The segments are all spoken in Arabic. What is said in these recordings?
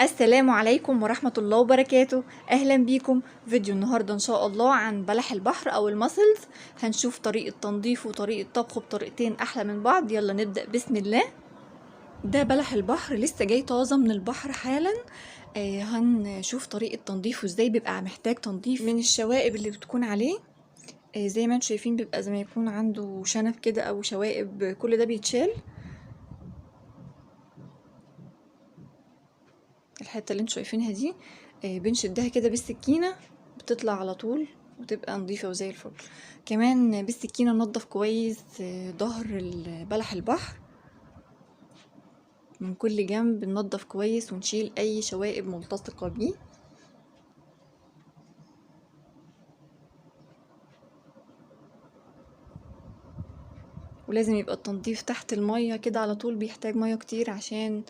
السلام عليكم ورحمة الله وبركاته. أهلا بيكم فيديو النهاردة إن شاء الله عن بلح البحر أو المسلز. هنشوف طريقة تنظيفه وطريقة طبخه بطريقتين أحلى من بعض. يلا نبدأ بسم الله. ده بلح البحر لسه جاي طازة من البحر حالا. هنشوف طريقة تنظيفه ازاي. بيبقى محتاج تنظيف من الشوائب اللي بتكون عليه. زي ما انتم شايفين بيبقى زي ما يكون عنده شنف كده أو شوائب، كل ده بيتشال. الحته اللي انتوا شايفينها دي بنشدها كده بالسكينه، بتطلع على طول وتبقى نظيفه وزي الفل. كمان بالسكينه ننضف كويس ظهر بلح البحر من كل جنب، ننضف كويس ونشيل اي شوائب ملتصقه بيه. ولازم يبقى التنظيف تحت الميه كده على طول، بيحتاج ميه كتير عشان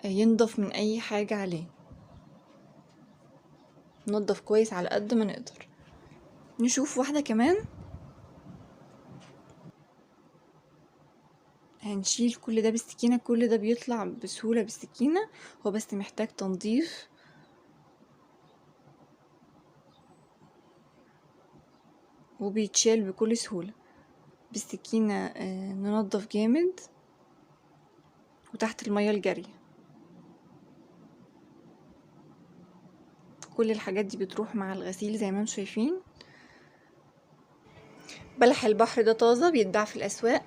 ينضف من اي حاجه عليه. ننضف كويس على قد ما نقدر. نشوف واحده كمان. هنشيل كل ده بالسكينة، كل ده بيطلع بسهولة بالسكينة، هو بس محتاج تنظيف. وبيتشال بكل سهولة بالسكينة. ننضف جامد وتحت المية الجارية. كل الحاجات دي بتروح مع الغسيل زي ما انتم شايفين. بلح البحر ده طازة، بيتباع في الأسواق.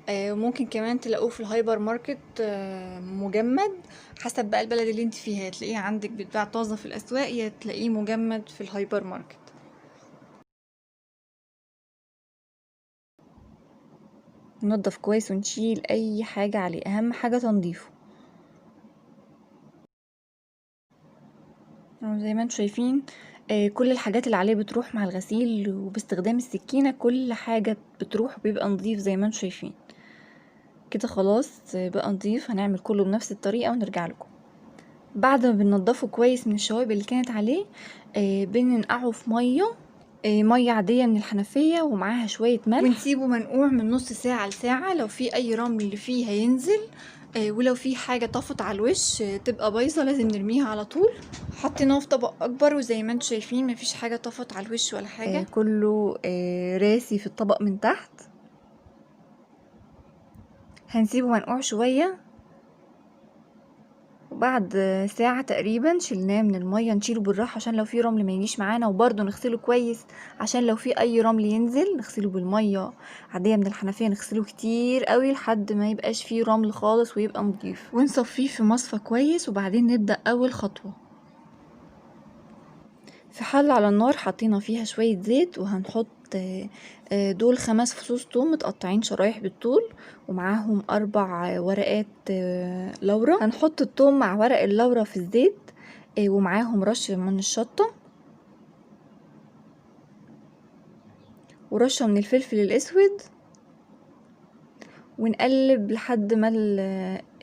ممكن كمان تلاقوه في الهايبر ماركت مجمد، حسب بقى البلد اللي انت فيها. تلاقيه عندك بيتباع طازة في الأسواق، يا تلاقيه مجمد في الهايبر ماركت. ننضف كويس ونشيل أي حاجة عليه، أهم حاجة تنظيفه. زي ما انتم شايفين كل الحاجات اللي عليه بتروح مع الغسيل، وباستخدام السكينة كل حاجة بتروح وبيبقى نظيف زي ما انتم شايفين كده. خلاص بقى نظيف. هنعمل كله بنفس الطريقة ونرجع لكم. بعد ما بننضفه كويس من الشوائب اللي كانت عليه بننقعه في مية عادية من الحنفية ومعاها شوية ملح، ونسيبه منقوع من نص ساعة لساعة. لو في أي رمل اللي فيه هينزل، ولو في حاجة طفت على الوش تبقى بايظة لازم نرميها على طول. حطيناه في طبق أكبر، وزي ما انتم شايفين مفيش حاجة طفت على الوش ولا حاجة. كله راسي في الطبق من تحت. هنسيبه منقوع شوية، وبعد ساعة تقريبا شلناه من المية. نشيله بالراحة عشان لو في رمل ما يجيش معانا، وبرضه نغسله كويس عشان لو في اي رمل ينزل. نغسله بالمية عادية من الحنفية، نغسله كتير قوي لحد ما يبقاش فيه رمل خالص ويبقى نضيف، ونصفيه في مصفى كويس. وبعدين نبدأ اول خطوة. في حلة على النار حطينا فيها شوية زيت، وهنحط دول 5 فصوص توم متقطعين شرايح بالطول، ومعاهم 4 ورقات لورا. هنحط التوم مع ورق اللورا في الزيت، ومعاهم رشة من الشطة ورشة من الفلفل الأسود. ونقلب لحد ما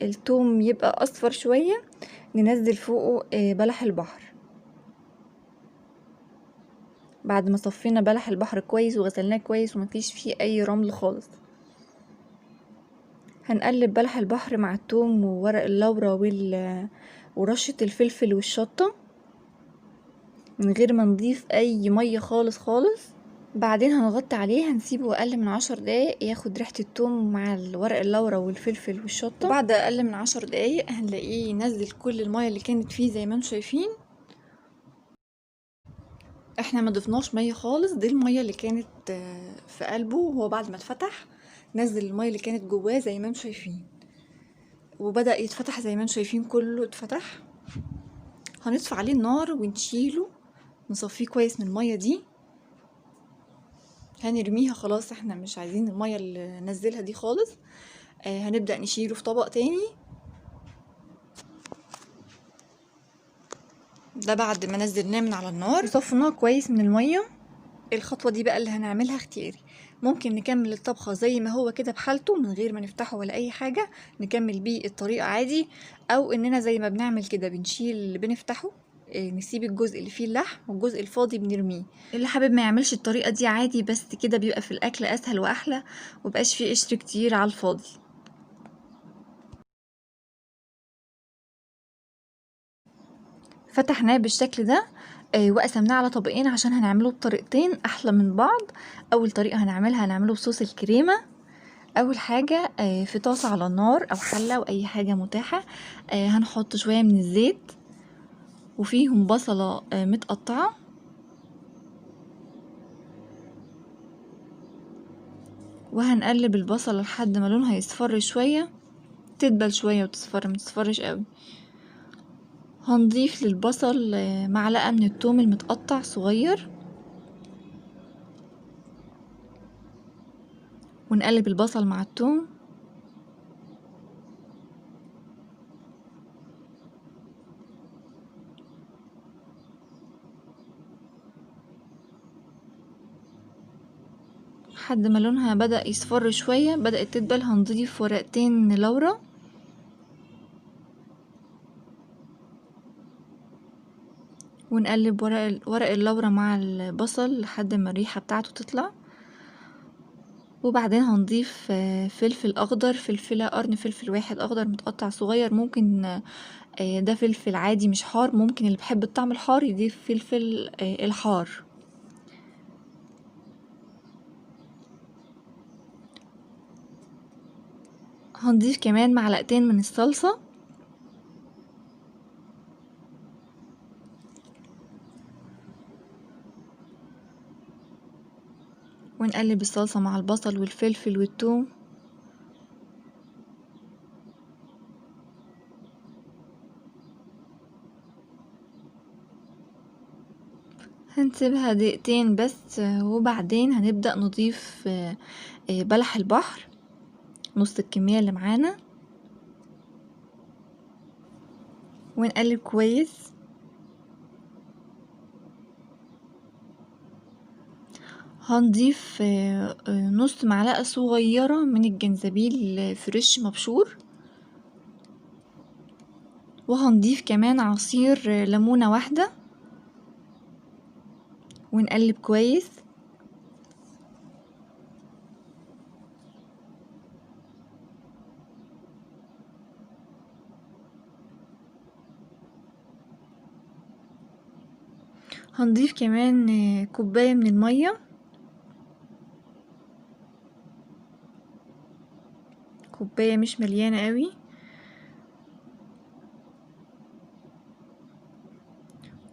التوم يبقى أصفر شوية. ننزل فوقه بلح البحر. بعد ما صفينا بلح البحر كويس وغسلناه كويس ومفيش فيه أي رمل خالص، هنقلب بلح البحر مع الثوم وورق اللورا ورشة الفلفل والشطة من غير ما نضيف اي مية خالص خالص. بعدين هنغطي عليه، هنسيبه اقل من 10 دقايق ياخد ريحة الثوم مع الورق اللورا والفلفل والشطة. وبعد اقل من 10 دقايق هنلاقيه ينزل كل المية اللي كانت فيه زي ما انتم شايفين. احنا ما ضفناش مية خالص، دي المية اللي كانت في قلبه. وهو بعد ما اتفتح نزل المية اللي كانت جواه زي ما انتم شايفين، وبدأ يتفتح زي ما انتم شايفين كله اتفتح. هنطفي عليه النار ونشيله، نصفيه كويس من المية دي. هنرميها خلاص، احنا مش عايزين المية اللي نزلها دي خالص. هنبدأ نشيله في طبق تاني. ده بعد ما نزلناه من على النار وصفناه كويس من المية. الخطوة دي بقى اللي هنعملها اختياري. ممكن نكمل الطبخة زي ما هو كده بحالته من غير ما نفتحه ولا اي حاجة، نكمل بيه الطريقة عادي. او اننا زي ما بنعمل كده بنشيل اللي بنفتحه، نسيب الجزء اللي فيه اللحم والجزء الفاضي بنرميه. اللي حابب ما يعملش الطريقة دي عادي، بس كده بيبقى في الاكل اسهل واحلى، ومبقاش فيه قشر كتير على الفاضي. فتحناه بالشكل ده وقسمناه على طبقين عشان هنعمله بطريقتين احلى من بعض. اول طريقه هنعمله بصوص الكريمه. اول حاجه في طاسه على النار او حله او اي حاجه متاحه، هنحط شويه من الزيت وفيهم بصله متقطعه، وهنقلب البصله لحد ما لونها يصفر شويه، تدبل شويه وتصفر، متصفرش قوي. هنضيف للبصل معلقه من الثوم المتقطع صغير، ونقلب البصل مع الثوم. لحد ما لونها بدأ يصفر شوية، بدأت تدبل، هنضيف ورقتين لورا، ونقلب ورق اللورا مع البصل لحد ما الريحة بتاعته تطلع. وبعدين هنضيف فلفل اخضر، فلفلة قرن فلفل واحد اخضر متقطع صغير. ممكن ده فلفل عادي مش حار، ممكن اللي بيحب الطعم الحار يضيف فلفل الحار. هنضيف كمان معلقتين من الصلصة، ونقلب الصلصة مع البصل والفلفل والثوم. هنسيبها دقيقتين بس، وبعدين هنبدأ نضيف بلح البحر، نص الكمية اللي معانا، ونقلب كويس. هنضيف نص معلقة صغيرة من الجنزبيل فريش مبشور، وهنضيف كمان عصير ليمونة واحدة، ونقلب كويس. هنضيف كمان كوباية من المية، كوباية مش مليانة قوي.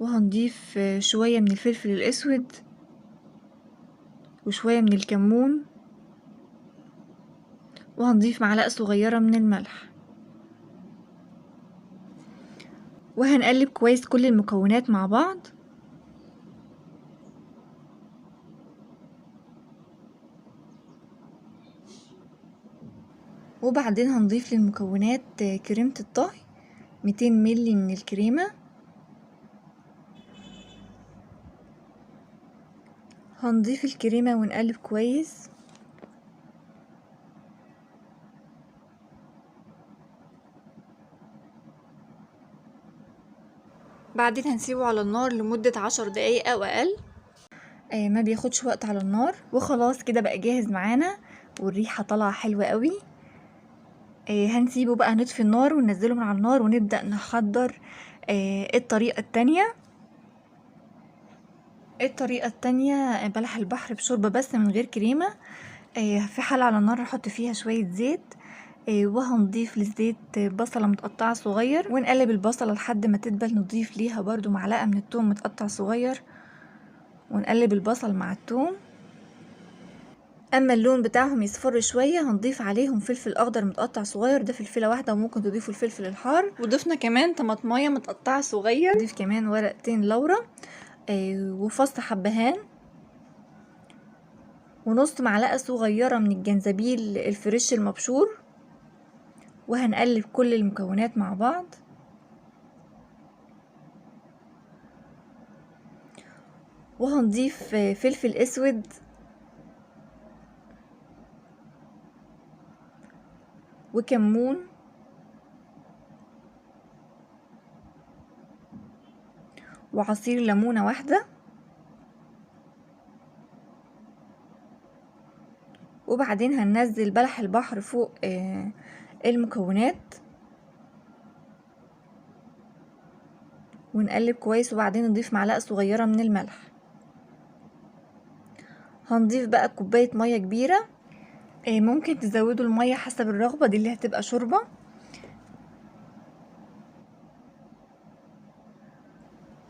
وهنضيف شوية من الفلفل الأسود وشوية من الكمون، وهنضيف معلقة صغيرة من الملح، وهنقلب كويس كل المكونات مع بعض. وبعدين هنضيف للمكونات كريمة الطهي، 200 ملي من الكريمة. هنضيف الكريمة ونقلب كويس. بعدين هنسيبه على النار لمدة 10 دقايق او اقل، ما بياخدش وقت على النار. وخلاص كده بقى جاهز معانا، والريحة طالعة حلوة قوي. هنسيبه بقى، نطفي النار وننزله من على النار ونبدأ نحضر الطريقة التانية بلح البحر بشوربة بس من غير كريمة. في حلة على النار نحط فيها شوية زيت، وهنضيف للزيت بصلة متقطعة صغير، ونقلب البصلة لحد ما تدبل. نضيف ليها برضو معلقة من الثوم متقطع صغير، ونقلب البصل مع الثوم. اما اللون بتاعهم يصفر شوية هنضيف عليهم فلفل اخضر متقطع صغير، ده فلفلة واحدة، وممكن تضيفوا الفلفل الحار. وضفنا كمان طماطمية متقطعة صغير، نضيف كمان ورقتين لورا وفص حبهان، ونص معلقة صغيرة من الجنزبيل الفريش المبشور. وهنقلب كل المكونات مع بعض. وهنضيف فلفل اسود وكمون وعصير ليمونة واحدة. وبعدين هننزل بلح البحر فوق المكونات، ونقلب كويس، وبعدين نضيف معلقة صغيرة من الملح. هنضيف بقى كوباية مية كبيرة، ممكن تزودوا المية حسب الرغبة، دي اللي هتبقى شوربة.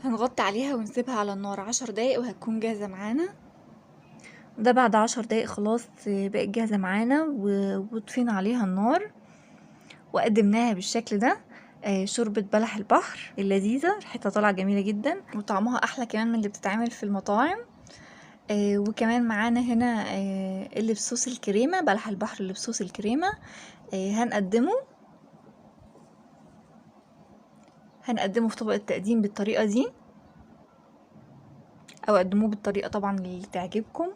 هنغطي عليها ونسيبها على النار 10 دقايق وهتكون جاهزة معانا. ده بعد 10 دقايق خلاص بقت جاهزة معانا، وطفينا عليها النار وقدمناها بالشكل ده. شوربة بلح البحر اللذيذة، ريحتها طالعة جميلة جدا وطعمها احلى كمان من اللي بتتعمل في المطاعم. وكمان معانا هنا اللي بصوص الكريمة، بلح البحر اللي بصوص الكريمة. هنقدمه في طبق التقديم بالطريقة دي، او قدموه بالطريقة طبعا اللي تعجبكم.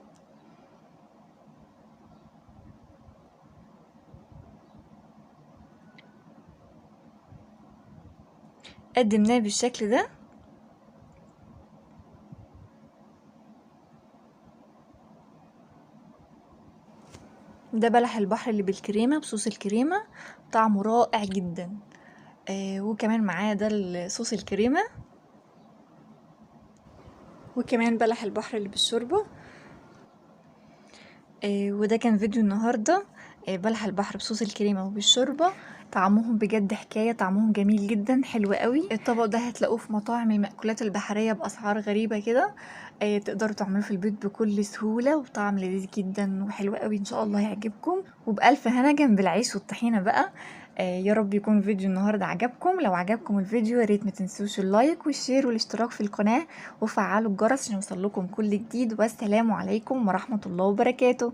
قدمناه بالشكل ده. ده بلح البحر اللي بالكريمة بصوص الكريمة، طعمه رائع جدا. وكمان معاه ده صوص الكريمة، وكمان بلح البحر اللي بالشوربة. وده كان فيديو النهاردة، بلح البحر بصوص الكريمة وبالشوربة. طعمهم بجد حكاية، طعمهم جميل جدا، حلو قوي. الطبق ده هتلاقوه في مطاعم المأكولات البحرية بأسعار غريبة كده. تقدروا تعملوه في البيت بكل سهولة، وطعم لذيذ جدا وحلو قوي، ان شاء الله يعجبكم. وبألف هنا جنب العيش والطحينة بقى. يا رب يكون فيديو النهاردة عجبكم. لو عجبكم الفيديو ياريت ما تنسوش اللايك والشير والاشتراك في القناة، وفعلوا الجرس عشان يوصلكم كل جديد. والسلام عليكم ورحمة الله وبركاته.